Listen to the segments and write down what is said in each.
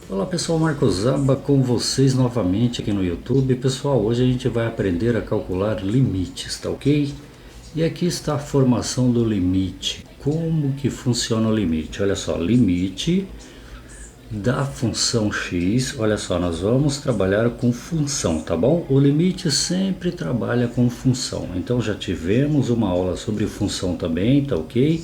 Olá pessoal, Marcos Zaba com vocês novamente aqui no YouTube. Pessoal, hoje a gente vai aprender a calcular limites, tá ok? E aqui está a formação do limite. Como que funciona o limite? Olha só, limite da função x. Olha só, nós vamos trabalhar com função, tá bom? O limite sempre trabalha com função. Então já tivemos uma aula sobre função também, tá ok?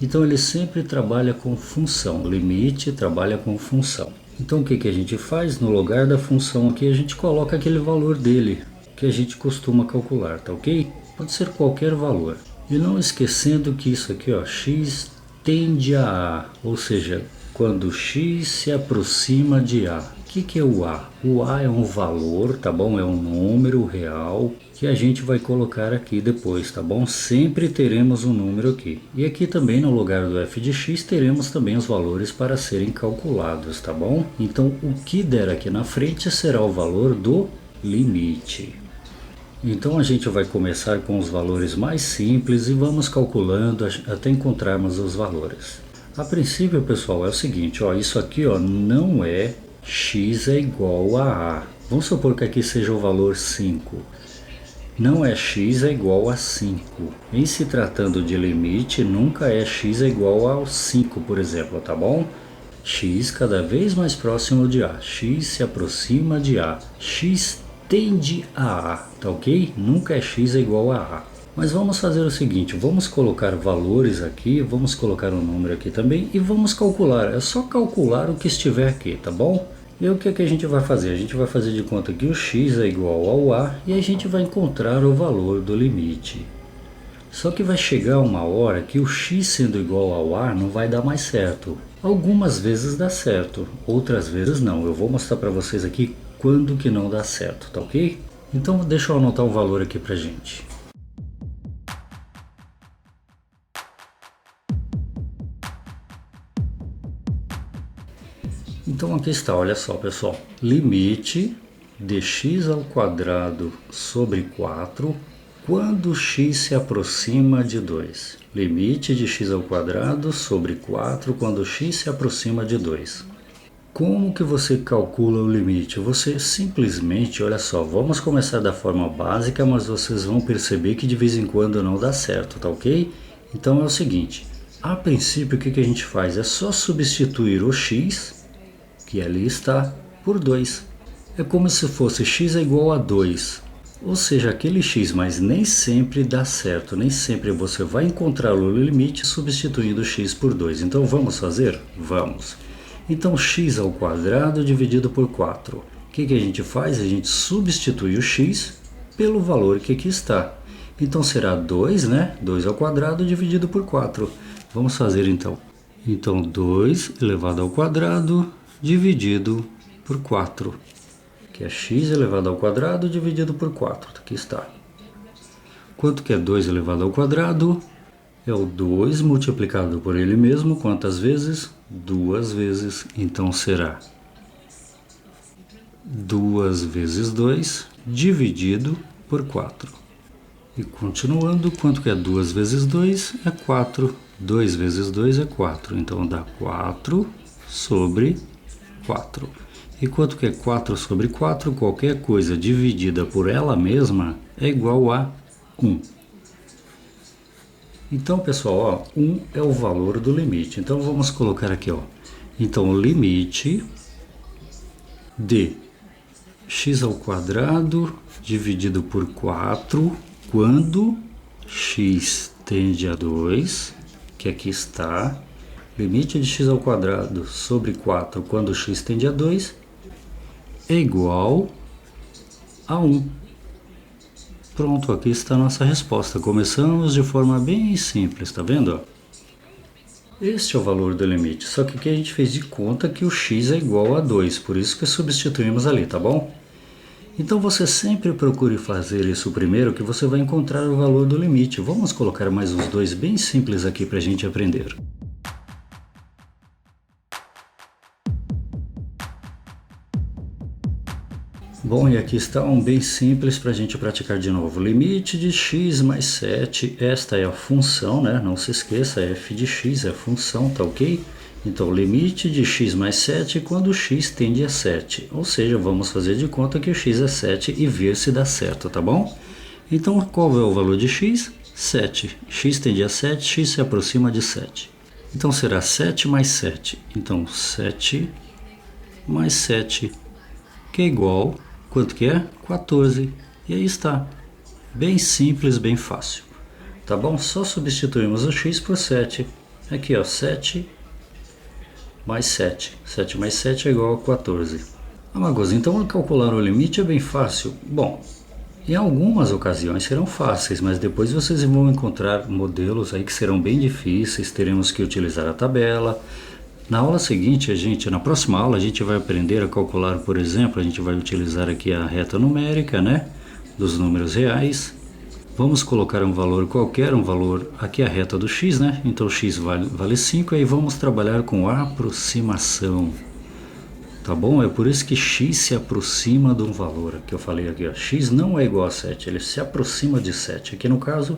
Então ele sempre trabalha com função. Limite trabalha com função. Então o que a gente faz? No lugar da função aqui a gente coloca aquele valor dele que a gente costuma calcular, tá ok? Pode ser qualquer valor. E não esquecendo que isso aqui, ó, x tende a, ou seja, quando x se aproxima de a. O que é o a? O a é um valor, tá bom? É um número real que a gente vai colocar aqui depois, tá bom? Sempre teremos um número aqui. E aqui também no lugar do f de x teremos também os valores para serem calculados, tá bom? Então o que der aqui na frente será o valor do limite. Então a gente vai começar com os valores mais simples e vamos calculando até encontrarmos os valores. A princípio, pessoal, é o seguinte, ó, isso aqui, ó, não é x é igual a a. Vamos supor que aqui seja o valor 5. Não é x é igual a 5. Em se tratando de limite, nunca é x é igual ao 5, por exemplo, tá bom? X cada vez mais próximo de a. X se aproxima de a. X tende a A, tá ok? Nunca é x é igual a A. Mas vamos fazer o seguinte, vamos colocar valores aqui, vamos colocar um número aqui também e vamos calcular. É só calcular o que estiver aqui, tá bom? E o que a gente vai fazer? A gente vai fazer de conta que o x é igual ao A e a gente vai encontrar o valor do limite. Só que vai chegar uma hora que o x sendo igual ao A não vai dar mais certo. Algumas vezes dá certo, outras vezes não. Eu vou mostrar para vocês aqui quando que não dá certo, tá ok? Então deixa eu anotar um valor aqui pra gente. Então aqui está, olha só pessoal, limite de x ao quadrado sobre 4 quando x se aproxima de 2. Limite de x ao quadrado sobre 4 quando x se aproxima de 2. Como que você calcula o limite? Você simplesmente, olha só, vamos começar da forma básica, mas vocês vão perceber que de vez em quando não dá certo, tá ok? Então é o seguinte, a princípio o que a gente faz? É só substituir o x, que ali está, por 2. É como se fosse x é igual a 2. Ou seja, aquele x, mas nem sempre dá certo, nem sempre você vai encontrar o limite substituindo x por 2. Então vamos fazer? Vamos. Então x ao quadrado dividido por 4. O que a gente faz? A gente substitui o x pelo valor que aqui está. Então será 2, né? 2 ao quadrado dividido por 4. Vamos fazer então. Então 2 elevado ao quadrado dividido por 4. Que é x elevado ao quadrado dividido por 4. Aqui está. Quanto que é 2 elevado ao quadrado? É o 2 multiplicado por ele mesmo. Quantas vezes? 2 vezes. Então será 2 vezes 2 dividido por 4. E continuando, quanto que é 2 vezes 2? É 4. 2 vezes 2 é 4. Então dá 4 sobre 4. E quanto que é 4 sobre 4? Qualquer coisa dividida por ela mesma é igual a 1. Então, pessoal, ó, 1 é o valor do limite. Então, vamos colocar aqui, ó. Então, o limite de x ao quadrado dividido por 4 quando x tende a 2, que aqui está. Limite de x ao quadrado sobre 4 quando x tende a 2 é igual a 1. Pronto, aqui está a nossa resposta. Começamos de forma bem simples, tá vendo? Este é o valor do limite, só que aqui a gente fez de conta que o x é igual a 2, por isso que substituímos ali, tá bom? Então você sempre procure fazer isso primeiro, que você vai encontrar o valor do limite. Vamos colocar mais uns dois bem simples aqui para a gente aprender. Bom, e aqui está um bem simples para a gente praticar de novo. Limite de x mais 7, esta é a função, né? Não se esqueça, f de x é a função, tá ok? Então, limite de x mais 7 quando x tende a 7. Ou seja, vamos fazer de conta que o x é 7 e ver se dá certo, tá bom? Então, qual é o valor de x? 7. X tende a 7, x se aproxima de 7. Então, será 7 mais 7. Então, 7 mais 7, que é igual, quanto que é? 14. E aí está. Bem simples, bem fácil. Tá bom? Só substituímos o x por 7. Aqui, ó, 7 mais 7. 7 mais 7 é igual a 14. Amigos, então calcular o limite é bem fácil. Bom, em algumas ocasiões serão fáceis, mas depois vocês vão encontrar modelos aí que serão bem difíceis, teremos que utilizar a tabela. Na aula seguinte, na próxima aula, a gente vai aprender a calcular, por exemplo, a gente vai utilizar aqui a reta numérica, né, dos números reais. Vamos colocar um valor qualquer, um valor, aqui é a reta do x, né? Então x vale 5, aí vamos trabalhar com aproximação. Tá bom? É por isso que x se aproxima de um valor, que eu falei aqui, ó. X não é igual a 7, ele se aproxima de 7. Aqui no caso,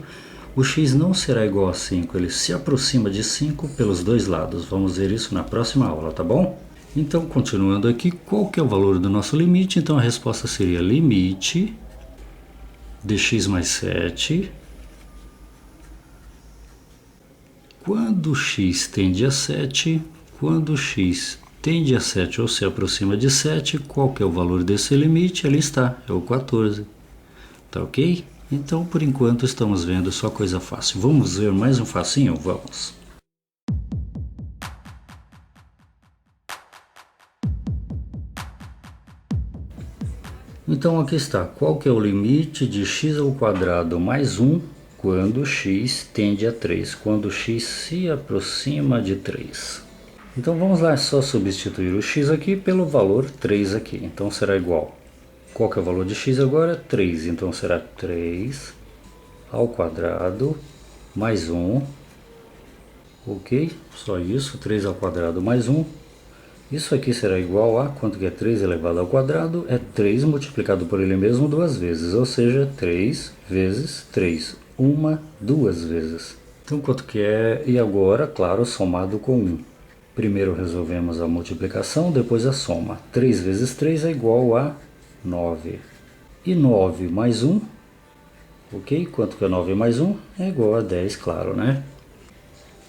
o x não será igual a 5, ele se aproxima de 5 pelos dois lados. Vamos ver isso na próxima aula, tá bom? Então, continuando aqui, qual que é o valor do nosso limite? Então a resposta seria limite de x mais 7, quando x tende a 7, quando x tende a 7 ou se aproxima de 7, qual que é o valor desse limite? Ali está, é o 14. Tá ok? Então, por enquanto, estamos vendo só coisa fácil. Vamos ver mais um facinho? Vamos! Então, aqui está. Qual que é o limite de x ao quadrado mais 1 quando x tende a 3? Quando x se aproxima de 3. Então, vamos lá, é só substituir o x aqui pelo valor 3 aqui. Então, será igual. Qual que é o valor de x agora? 3. Então, será 3 ao quadrado mais 1. Ok? Só isso. 3 ao quadrado mais 1. Isso aqui será igual a, quanto que é 3 elevado ao quadrado? É 3 multiplicado por ele mesmo duas vezes, ou seja, 3 vezes 3. Duas vezes. Então, quanto que é? E agora, claro, somado com 1. Primeiro resolvemos a multiplicação, depois a soma. 3 vezes 3 é igual a 9. E 9 mais 1, ok? Quanto que é 9 mais 1? É igual a 10, claro, né?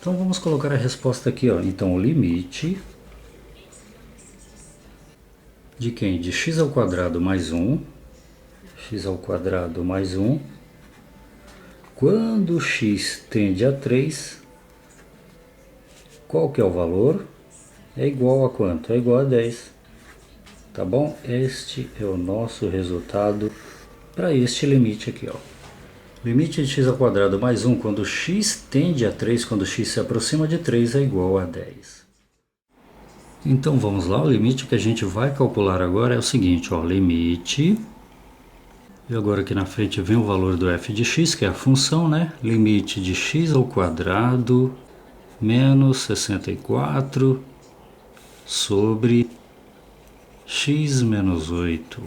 Então, vamos colocar a resposta aqui, ó. Então, o limite de quem? De x ao quadrado mais 1, x ao quadrado mais 1, quando x tende a 3, qual que é o valor? É igual a quanto? É igual a 10. Tá bom? Este é o nosso resultado para este limite aqui, ó. Limite de x ao quadrado mais 1 quando x tende a 3, quando x se aproxima de 3, é igual a 10. Então vamos lá, o limite que a gente vai calcular agora é o seguinte, ó, limite, e agora aqui na frente vem o valor do f de x, que é a função, né? Limite de x ao quadrado menos 64 sobre x menos 8.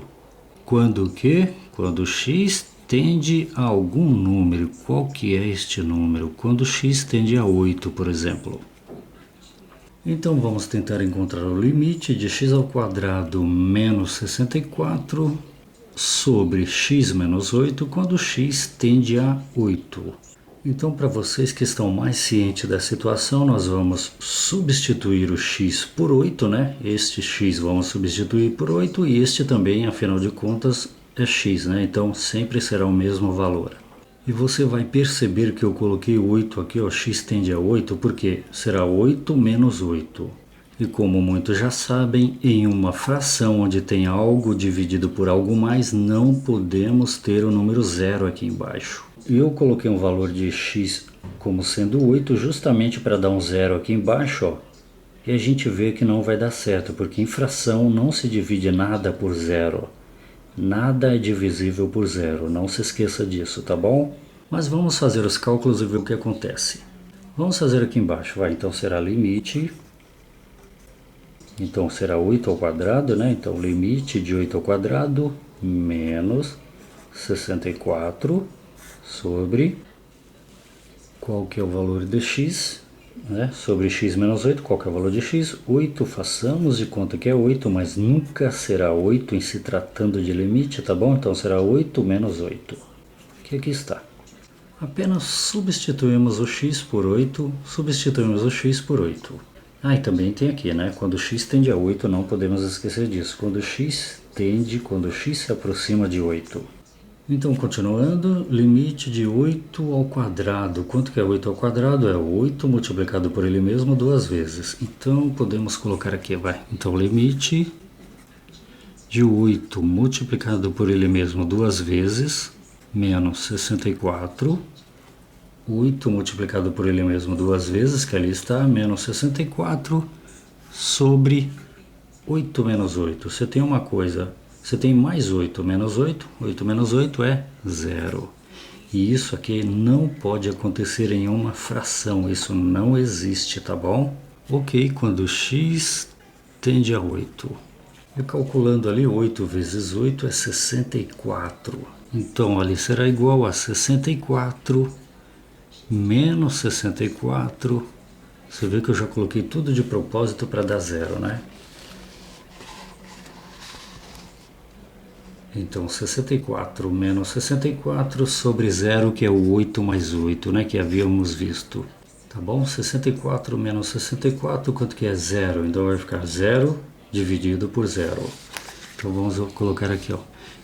Quando o quê? Quando x tende a algum número. Qual que é este número? Quando x tende a 8, por exemplo. Então vamos tentar encontrar o limite de x ao quadrado menos 64 sobre x menos 8 quando x tende a 8. Então, para vocês que estão mais cientes da situação, nós vamos substituir o x por 8, né? Este x vamos substituir por 8 e este também, afinal de contas, é x, né? Então sempre será o mesmo valor. E você vai perceber que eu coloquei 8 aqui, ó, x tende a 8, porque será 8 menos 8. E como muitos já sabem, em uma fração onde tem algo dividido por algo mais, não podemos ter o número zero aqui embaixo. E eu coloquei um valor de x como sendo 8 justamente para dar um zero aqui embaixo, ó. E a gente vê que não vai dar certo, porque em fração não se divide nada por zero. Nada é divisível por zero, não se esqueça disso, tá bom? Mas vamos fazer os cálculos e ver o que acontece. Vamos fazer aqui embaixo, vai, então será limite, então será 8 ao quadrado, né? Então limite de 8 ao quadrado menos 64 sobre, qual que é o valor de x? né, sobre x menos 8, qual que é o valor de x? 8, façamos de conta que é 8, mas nunca será 8 em se tratando de limite, tá bom? Então será 8 menos 8, que aqui está. Apenas substituímos o x por 8, substituímos o x por 8. Ah, e também tem aqui, né? Quando x tende a 8, não podemos esquecer disso. Quando x se aproxima de 8. Então, continuando, limite de 8 ao quadrado. Quanto que é 8 ao quadrado? É 8 multiplicado por ele mesmo duas vezes. Então, podemos colocar aqui, vai. Então, limite de 8 multiplicado por ele mesmo duas vezes, menos 64. 8 multiplicado por ele mesmo duas vezes, que ali está, menos 64, sobre 8 menos 8. Você tem uma coisa, você tem mais 8 menos 8, 8 menos 8 é 0. E isso aqui não pode acontecer em uma fração, isso não existe, tá bom? Ok, quando x tende a 8. Eu calculando ali, 8 vezes 8 é 64. Então ali será igual a 64 menos 64. Você vê que eu já coloquei tudo de propósito para dar zero, né? Então 64 menos 64 sobre zero, que é o 8 mais 8, né? Que havíamos visto. Tá bom? 64 menos 64, quanto que é zero? Então vai ficar 0 dividido por zero. Então vamos colocar aqui, ó.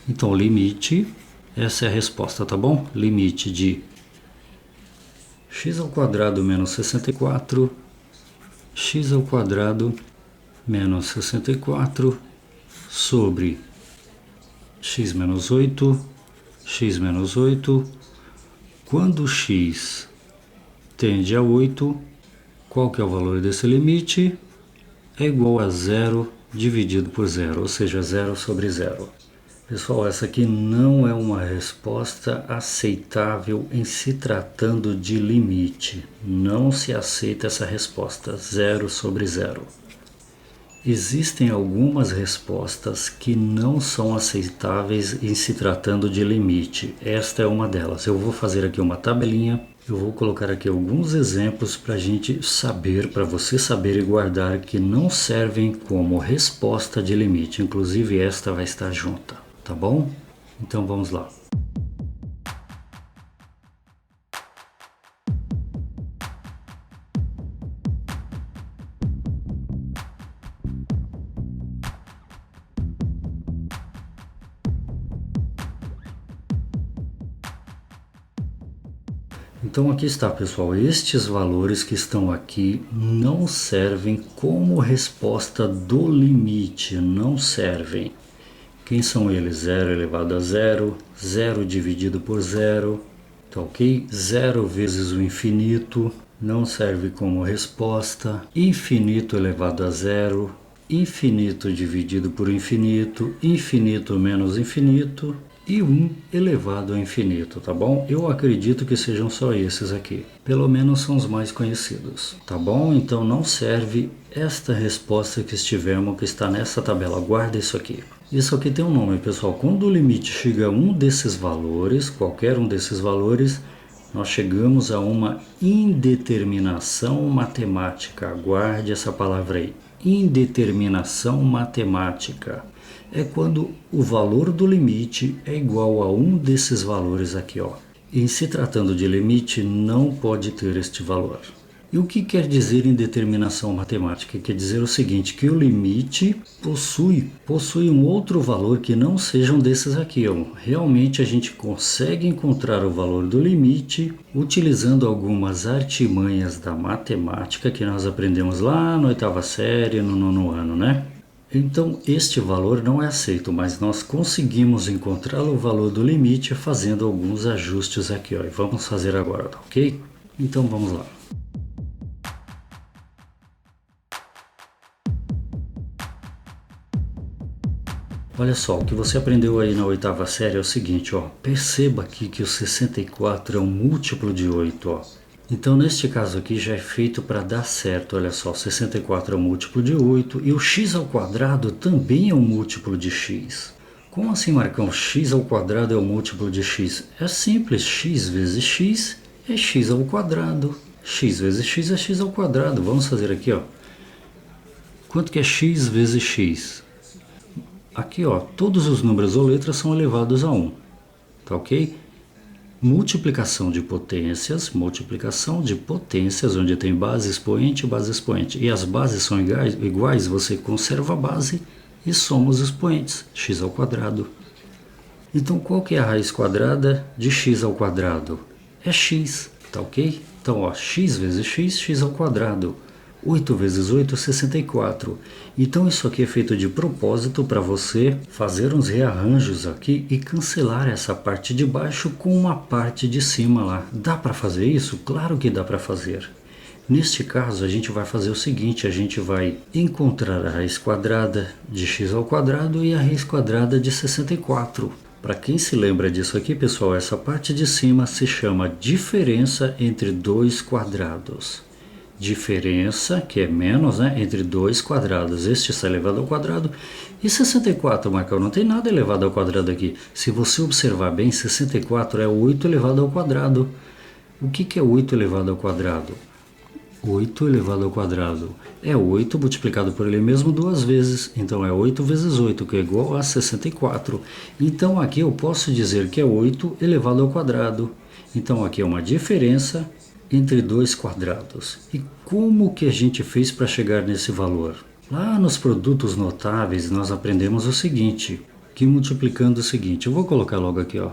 Então limite, essa é a resposta, tá bom? Limite de x ao quadrado menos 64, x ao quadrado menos 64 sobre x menos 8, x menos 8. Quando x tende a 8, qual que é o valor desse limite? É igual a 0 dividido por 0, ou seja, 0 sobre 0. Pessoal, essa aqui não é uma resposta aceitável em se tratando de limite. Não se aceita essa resposta, 0 sobre 0. Existem algumas respostas que não são aceitáveis em se tratando de limite. Esta é uma delas. Eu vou fazer aqui uma tabelinha. Eu vou colocar aqui alguns exemplos para a gente saber, para você saber e guardar, que não servem como resposta de limite. Inclusive esta vai estar junta. Tá bom? Então vamos lá. Então aqui está, pessoal, estes valores que estão aqui não servem como resposta do limite, não servem. Quem são eles? 0 elevado a 0, 0 dividido por 0, tá ok? 0 vezes o infinito não serve como resposta. Infinito elevado a 0, infinito dividido por infinito, infinito menos infinito e 1 elevado a infinito, tá bom? Eu acredito que sejam só esses aqui. Pelo menos são os mais conhecidos, tá bom? Então não serve esta resposta que estivemos, que está nessa tabela. Guarda isso aqui. Isso aqui tem um nome, pessoal. Quando o limite chega a um desses valores, qualquer um desses valores, nós chegamos a uma indeterminação matemática. Guarde essa palavra aí. Indeterminação matemática. É quando o valor do limite é igual a um desses valores aqui, ó. Em se tratando de limite, não pode ter este valor. E o que quer dizer indeterminação matemática? Quer dizer o seguinte, que o limite possui um outro valor que não sejam desses aqui, ó. Realmente a gente consegue encontrar o valor do limite utilizando algumas artimanhas da matemática que nós aprendemos lá na 8ª série, no 9º ano, né? Então, este valor não é aceito, mas nós conseguimos encontrar o valor do limite fazendo alguns ajustes aqui, ó. E vamos fazer agora, tá ok? Então, vamos lá. Olha só, o que você aprendeu aí na 8ª série é o seguinte, ó. Perceba aqui que o 64 é um múltiplo de 8, ó. Então, neste caso aqui, já é feito para dar certo. Olha só, 64 é um múltiplo de 8 e o x ao quadrado também é um múltiplo de x. Como assim, Marcão? X ao quadrado é um múltiplo de x? É simples, x vezes x é x ao quadrado. X vezes x é x ao quadrado. Vamos fazer aqui, ó. Quanto que é x vezes x? Aqui, ó, todos os números ou letras são elevados a 1. Tá ok? Multiplicação de potências, onde tem base expoente e base expoente. E as bases são iguais, você conserva a base e soma os expoentes, x ao quadrado. Então, qual que é a raiz quadrada de x ao quadrado? É x, tá ok? Então, ó, x vezes x, x ao quadrado. 8 vezes 8 é 64. Então isso aqui é feito de propósito para você fazer uns rearranjos aqui e cancelar essa parte de baixo com uma parte de cima lá. Dá para fazer isso? Claro que dá para fazer. Neste caso a gente vai fazer o seguinte, a gente vai encontrar a raiz quadrada de x ao quadrado e a raiz quadrada de 64. Para quem se lembra disso aqui, pessoal, essa parte de cima se chama diferença entre dois quadrados. Diferença, que é menos, né, entre dois quadrados. Este está elevado ao quadrado. E 64, Marcão, não tem nada elevado ao quadrado aqui. Se você observar bem, 64 é 8 elevado ao quadrado. O que é 8 elevado ao quadrado? 8 elevado ao quadrado é 8 multiplicado por ele mesmo duas vezes. Então é 8 vezes 8, que é igual a 64. Então aqui eu posso dizer que é 8 elevado ao quadrado. Então aqui é uma diferença entre dois quadrados. E como que a gente fez para chegar nesse valor? Lá nos produtos notáveis nós aprendemos o seguinte, que multiplicando o seguinte, eu vou colocar logo aqui, ó,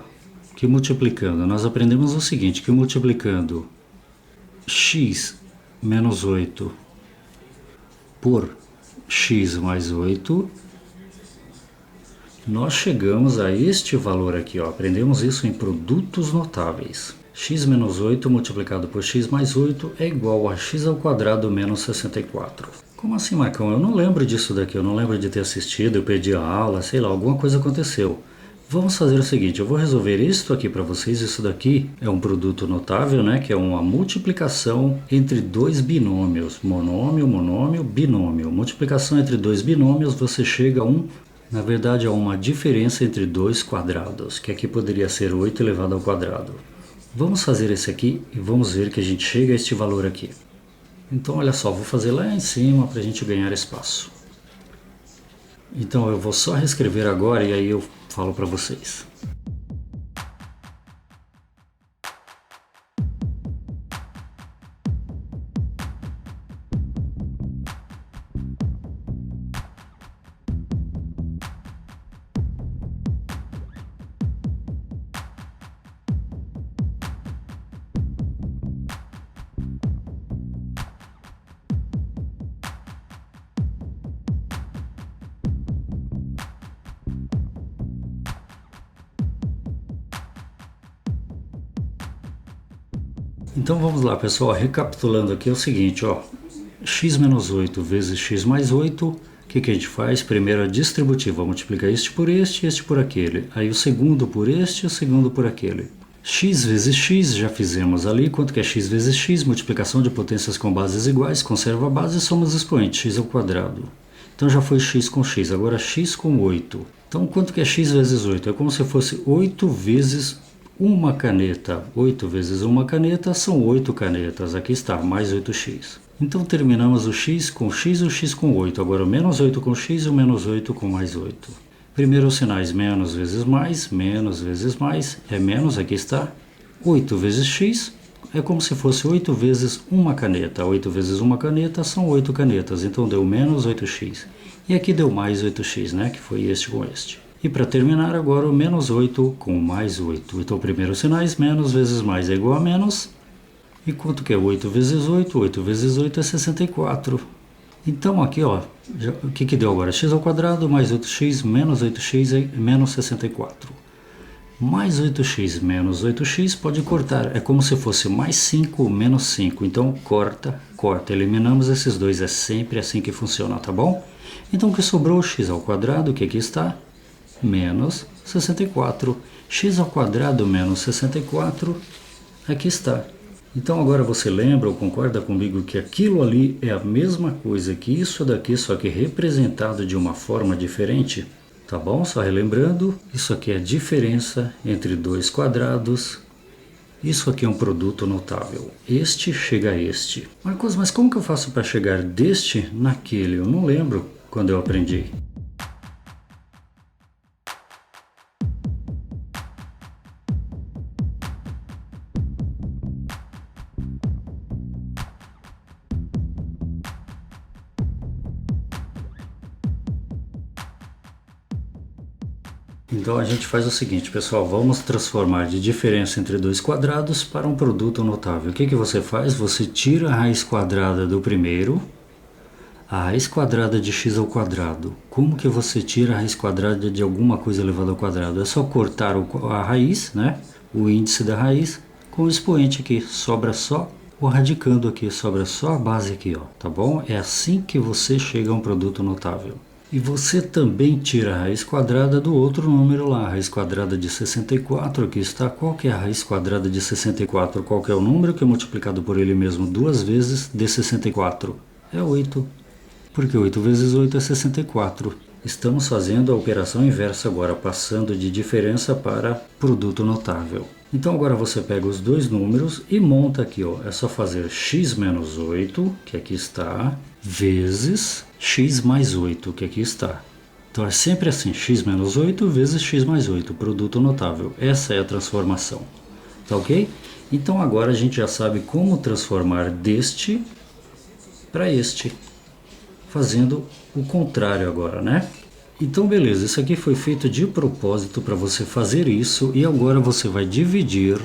que multiplicando, nós aprendemos o seguinte, que multiplicando x menos 8 por x mais 8, nós chegamos a este valor aqui, ó, aprendemos isso em produtos notáveis. X menos 8 multiplicado por x mais 8 é igual a x ao quadrado menos 64. Como assim, Marcão? Eu não lembro disso daqui, eu não lembro de ter assistido, eu perdi a aula, sei lá, alguma coisa aconteceu. Vamos fazer o seguinte, eu vou resolver isso aqui para vocês. Isso daqui é um produto notável, né? Que é uma multiplicação entre dois binômios. Monômio, monômio, binômio. Multiplicação entre dois binômios, você chega a na verdade, a uma diferença entre dois quadrados, que aqui poderia ser 8 elevado ao quadrado. Vamos fazer esse aqui e vamos ver que a gente chega a este valor aqui. Então, olha só, vou fazer lá em cima para a gente ganhar espaço. Então, eu vou só reescrever agora e aí eu falo para vocês. Então vamos lá, pessoal, recapitulando aqui é o seguinte, ó, x menos 8 vezes x mais 8, o que a gente faz? Primeiro a distributiva, multiplica este por este por aquele, aí o segundo por este e o segundo por aquele. X vezes x, já fizemos ali, quanto que é x vezes x? Multiplicação de potências com bases iguais, conserva a base e soma os expoentes, x ao quadrado. Então já foi x com x, agora x com 8. Então quanto que é x vezes 8? É como se fosse 8 vezes uma caneta. 8 vezes uma caneta são 8 canetas. Aqui está, mais 8x. Então terminamos o x com x e o x com 8. Agora o menos 8 com x e o menos 8 com mais 8. Primeiro os sinais menos vezes mais, é menos, aqui está. 8 vezes x é como se fosse 8 vezes uma caneta. 8 vezes uma caneta são 8 canetas, então deu menos 8x. E aqui deu mais 8x, né, que foi este com este. E para terminar agora o menos 8 com mais 8. Então primeiro os sinais, menos vezes mais é igual a menos. E quanto que é 8 vezes 8? 8 vezes 8 é 64. Então aqui, ó, o que deu agora? X ao quadrado mais 8x menos 8x é menos 64. Mais 8x menos 8x pode cortar. É como se fosse mais 5 menos 5. Então corta. Eliminamos esses dois. É sempre assim que funciona, tá bom? Então o que sobrou? X ao quadrado, que aqui está, menos 64. X ao quadrado menos 64, aqui está. Então agora você lembra ou concorda comigo que aquilo ali é a mesma coisa que isso daqui, só que representado de uma forma diferente? Tá bom? Só relembrando, isso aqui é a diferença entre dois quadrados Isso aqui é um produto notável. Este chega a este. Marcos, mas como que eu faço para chegar deste naquele? Eu não lembro quando eu aprendi. Então a gente faz o seguinte, pessoal, vamos transformar de diferença entre dois quadrados para um produto notável. O que que você faz? Você tira a raiz quadrada do primeiro, a raiz quadrada de x ao quadrado. Como que você tira a raiz quadrada de alguma coisa elevada ao quadrado? É só cortar a raiz, né? O índice da raiz com o expoente aqui. Sobra só o radicando aqui, sobra só a base aqui, ó, tá bom? É assim que você chega a um produto notável. E você também tira a raiz quadrada do outro número lá, a raiz quadrada de 64, aqui está. Qual que é a raiz quadrada de 64? Qual que é o número que é multiplicado por ele mesmo duas vezes de 64? É 8, porque 8 vezes 8 é 64. Estamos fazendo a operação inversa agora, passando de diferença para produto notável. Então agora você pega os dois números e monta aqui, ó. É só fazer x menos 8, que aqui está, vezes x mais 8, que aqui está. Então é sempre assim, x menos 8 vezes x mais 8, produto notável. Essa é a transformação, tá ok? Então agora a gente já sabe como transformar deste para este, fazendo o contrário agora, né? Então beleza, isso aqui foi feito de propósito para você fazer isso, e agora você vai dividir,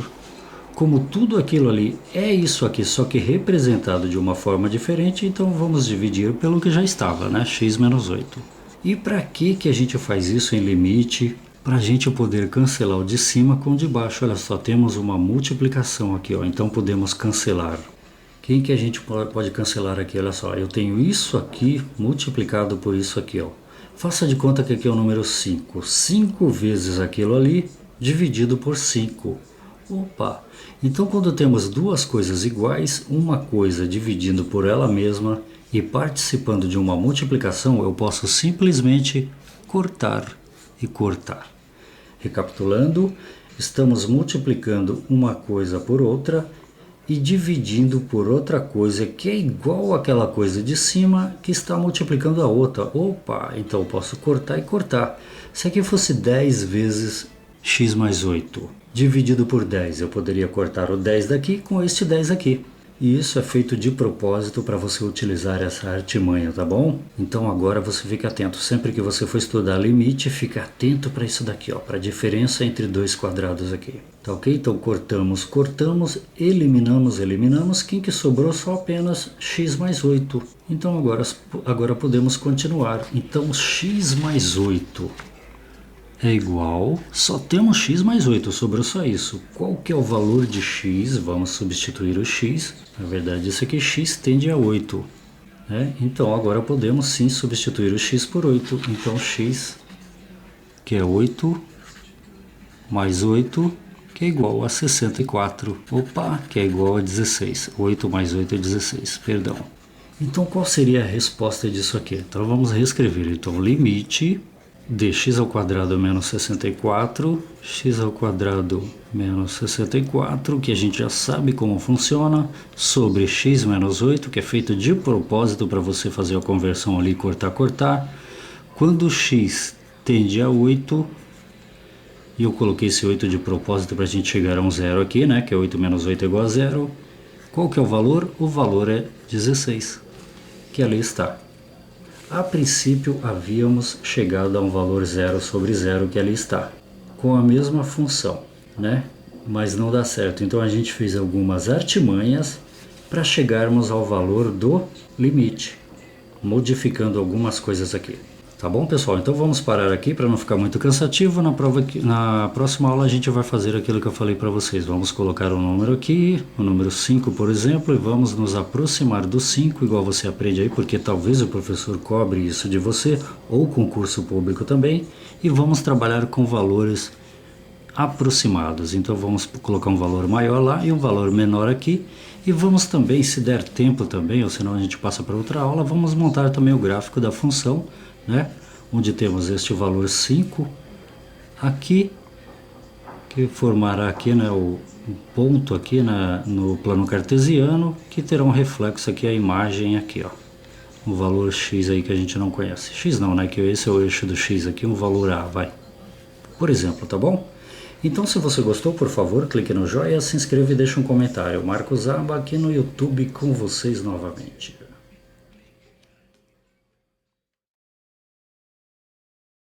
como tudo aquilo ali é isso aqui, só que representado de uma forma diferente, então vamos dividir pelo que já estava, né? X menos 8. E para que a gente faz isso em limite? Para a gente poder cancelar o de cima com o de baixo. Olha só, temos uma multiplicação aqui, ó, então podemos cancelar. Quem que a gente pode cancelar aqui? Olha só, eu tenho isso aqui multiplicado por isso aqui, ó. Faça de conta que aqui é o número 5. 5 vezes aquilo ali, dividido por 5. Opa! Então quando temos duas coisas iguais, uma coisa dividindo por ela mesma e participando de uma multiplicação, eu posso simplesmente cortar e cortar. Recapitulando, estamos multiplicando uma coisa por outra e dividindo por outra coisa que é igual àquela coisa de cima que está multiplicando a outra. Opa, então eu posso cortar e cortar. Se aqui fosse 10 vezes x mais 8 dividido por 10, eu poderia cortar o 10 daqui com este 10 aqui. E isso é feito de propósito para você utilizar essa artimanha, tá bom? Então agora você fica atento. Sempre que você for estudar limite, fica atento para isso daqui, ó, para a diferença entre dois quadrados aqui. Tá ok? Então cortamos, cortamos, eliminamos, eliminamos. Quem que sobrou? Só apenas x mais 8. Então agora podemos continuar. Então x mais 8 é igual, só temos x mais 8, sobrou só isso. Qual que é o valor de x? Vamos substituir o x. Na verdade, isso aqui x tende a 8. Né? Então agora podemos sim substituir o x por 8. Então x, que é 8, mais 8, que é igual a 64. Opa, que é igual a 16. 8 mais 8 é 16, perdão. Então qual seria a resposta disso aqui? Então vamos reescrever. Então limite de x ao quadrado menos 64, x ao quadrado menos 64, que a gente já sabe como funciona, sobre x menos 8, que é feito de propósito para você fazer a conversão ali, cortar, cortar. Quando x tende a 8, e eu coloquei esse 8 de propósito para a gente chegar a um zero aqui, né, que é 8 menos 8 é igual a zero. Qual que é o valor? O valor é 16, que ali está. A princípio havíamos chegado a um valor zero sobre zero, que ali está, com a mesma função, né? Mas não dá certo, então a gente fez algumas artimanhas para chegarmos ao valor do limite, modificando algumas coisas aqui. Tá bom, pessoal? Então vamos parar aqui para não ficar muito cansativo. Na próxima aula a gente vai fazer aquilo que eu falei para vocês. Vamos colocar um número aqui, o número 5, por exemplo, e vamos nos aproximar do 5, igual você aprende aí, porque talvez o professor cobre isso de você, ou concurso público também, e vamos trabalhar com valores aproximados. Então vamos colocar um valor maior lá e um valor menor aqui, e vamos também, se der tempo também, ou senão a gente passa para outra aula, vamos montar também o gráfico da função, né? Onde temos este valor 5 aqui, que formará aqui, né, ponto aqui no plano cartesiano, que terá um reflexo aqui, a imagem aqui, ó. Um valor x aí que a gente não conhece. X não, né? Que esse é o eixo do x aqui, um valor A, vai. Por exemplo, tá bom? Então, se você gostou, por favor, clique no joinha, se inscreva e deixe um comentário. Marcos Zamba aqui no YouTube com vocês novamente.